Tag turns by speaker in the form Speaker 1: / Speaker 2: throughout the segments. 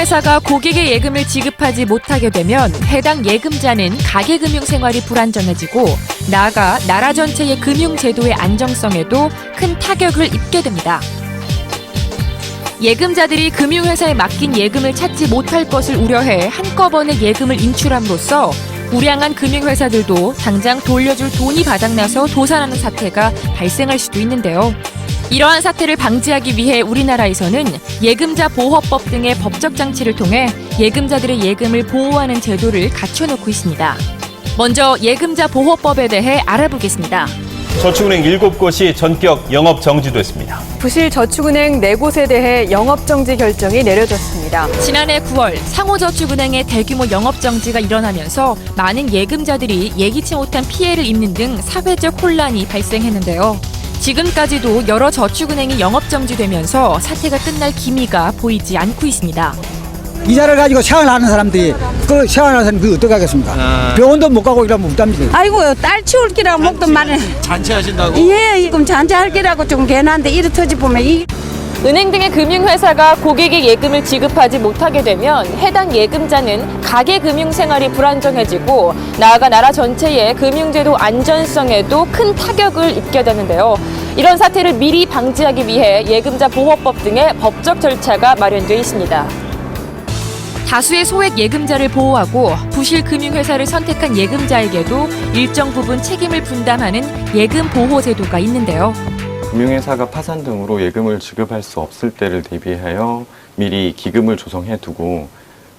Speaker 1: 금융회사가 고객의 예금을 지급하지 못하게 되면 해당 예금자는 가계금융 생활이 불안정해지고 나아가 나라 전체의 금융제도의 안정성에도 큰 타격을 입게 됩니다. 예금자들이 금융회사에 맡긴 예금을 찾지 못할 것을 우려해 한꺼번에 예금을 인출함으로써 우량한 금융회사들도 당장 돌려줄 돈이 바닥나서 도산하는 사태가 발생할 수도 있는데요. 이러한 사태를 방지하기 위해 우리나라에서는 예금자 보호법 등의 법적 장치를 통해 예금자들의 예금을 보호하는 제도를 갖춰놓고 있습니다. 먼저 예금자 보호법에 대해 알아보겠습니다.
Speaker 2: 저축은행 7곳이 전격 영업 정지됐습니다.
Speaker 3: 부실 저축은행 4곳에 대해 영업정지 결정이 내려졌습니다.
Speaker 1: 지난해 9월 상호저축은행의 대규모 영업정지가 일어나면서 많은 예금자들이 예기치 못한 피해를 입는 등 사회적 혼란이 발생했는데요. 지금까지도 여러 저축은행이 영업정지되면서 사태가 끝날 기미가 보이지 않고 있습니다.
Speaker 4: 이자를 가지고 생활하는 사람들이 그 생활하는 사람들이 어떻게 하겠습니까? 병원도 못 가고 이러면 어떡합니까?
Speaker 5: 아이고 딸 치울 기라고 먹도 말해.
Speaker 6: 잔치하신다고?
Speaker 5: 예, 그럼 잔치할 기라고 좀 괜한데 이래 터지 보면
Speaker 3: 은행 등의 금융회사가 고객의 예금을 지급하지 못하게 되면 해당 예금자는 가계금융 생활이 불안정해지고 나아가 나라 전체의 금융제도 안전성에도 큰 타격을 입게 되는데요. 이런 사태를 미리 방지하기 위해 예금자 보호법 등의 법적 절차가 마련되어 있습니다.
Speaker 1: 다수의 소액 예금자를 보호하고 부실 금융회사를 선택한 예금자에게도 일정 부분 책임을 분담하는 예금 보호 제도가 있는데요.
Speaker 7: 금융회사가 파산 등으로 예금을 지급할 수 없을 때를 대비하여 미리 기금을 조성해두고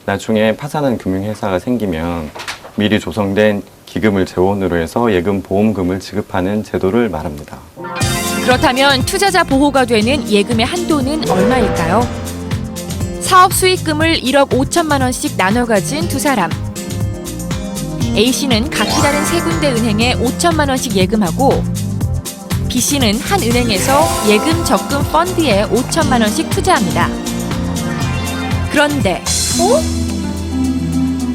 Speaker 7: 나중에 파산한 금융회사가 생기면 미리 조성된 기금을 재원으로 해서 예금 보험금을 지급하는 제도를 말합니다.
Speaker 1: 그렇다면 투자자 보호가 되는 예금의 한도는 얼마일까요? 사업 수익금을 1억 5천만 원씩 나눠 가진 두 사람. A씨는 각기 다른 세 군데 은행에 5천만 원씩 예금하고 B씨는 한 은행에서 예금 적금 펀드에 5천만 원씩 투자합니다. 그런데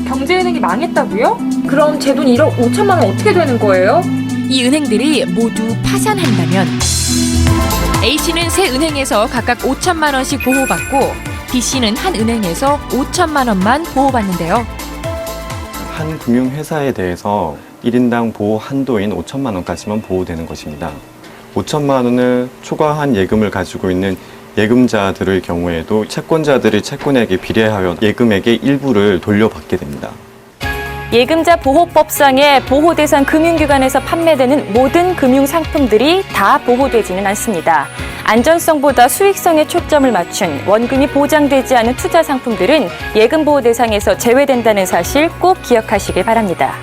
Speaker 3: 경제은행이 망했다고요? 그럼 제 돈 1억 5천만 원 어떻게 되는 거예요?
Speaker 1: 이 은행들이 모두 파산한다면 A씨는 세 은행에서 각각 5천만 원씩 보호받고 B씨는 한 은행에서 5천만 원만 보호받는데요.
Speaker 7: 한 금융회사에 대해서 1인당 보호 한도인 5천만 원까지만 보호되는 것입니다. 5천만 원을 초과한 예금을 가지고 있는 예금자들의 경우에도 채권자들이 채권액에 비례하여 예금액의 일부를 돌려받게 됩니다.
Speaker 3: 예금자 보호법상의 보호 대상 금융기관에서 판매되는 모든 금융상품들이 다 보호되지는 않습니다. 안전성보다 수익성에 초점을 맞춘 원금이 보장되지 않은 투자 상품들은 예금 보호 대상에서 제외된다는 사실 꼭 기억하시길 바랍니다.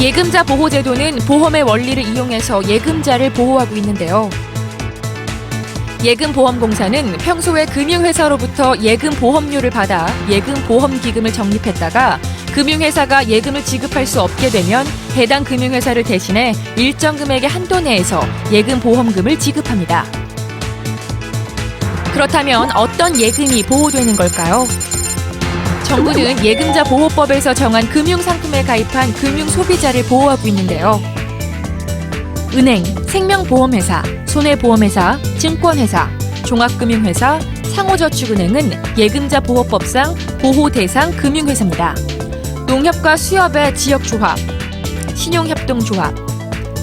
Speaker 1: 예금자 보호제도는 보험의 원리를 이용해서 예금자를 보호하고 있는데요. 예금보험공사는 평소에 금융회사로부터 예금보험료를 받아 예금보험기금을 적립했다가 금융회사가 예금을 지급할 수 없게 되면 해당 금융회사를 대신해 일정 금액의 한도 내에서 예금보험금을 지급합니다. 그렇다면 어떤 예금이 보호되는 걸까요? 정부는 예금자 보호법에서 정한 금융상품에 가입한 금융소비자를 보호하고 있는데요. 은행, 생명보험회사, 손해보험회사, 증권회사, 종합금융회사, 상호저축은행은 예금자 보호법상 보호 대상 금융회사입니다. 농협과 수협의 지역조합, 신용협동조합,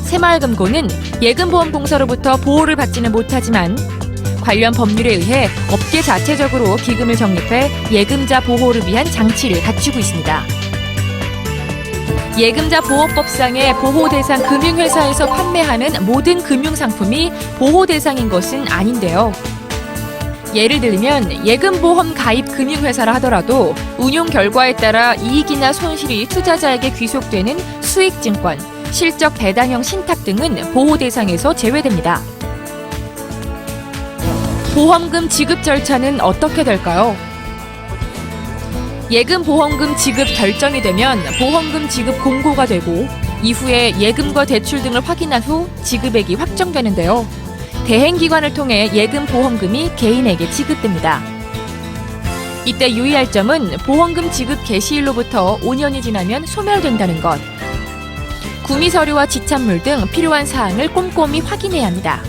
Speaker 1: 새마을금고는 예금보험공사로부터 보호를 받지는 못하지만 관련 법률에 의해 업계 자체적으로 기금을 적립해 예금자 보호를 위한 장치를 갖추고 있습니다. 예금자 보호법상의 보호 대상 금융회사에서 판매하는 모든 금융상품이 보호 대상인 것은 아닌데요. 예를 들면 예금보험 가입 금융회사라 하더라도 운용 결과에 따라 이익이나 손실이 투자자에게 귀속되는 수익증권, 실적 배당형 신탁 등은 보호 대상에서 제외됩니다. 보험금 지급 절차는 어떻게 될까요? 예금보험금 지급 결정이 되면 보험금 지급 공고가 되고 이후에 예금과 대출 등을 확인한 후 지급액이 확정되는데요. 대행기관을 통해 예금보험금이 개인에게 지급됩니다. 이때 유의할 점은 보험금 지급 개시일로부터 5년이 지나면 소멸된다는 것. 구미서류와 지참물 등 필요한 사항을 꼼꼼히 확인해야 합니다.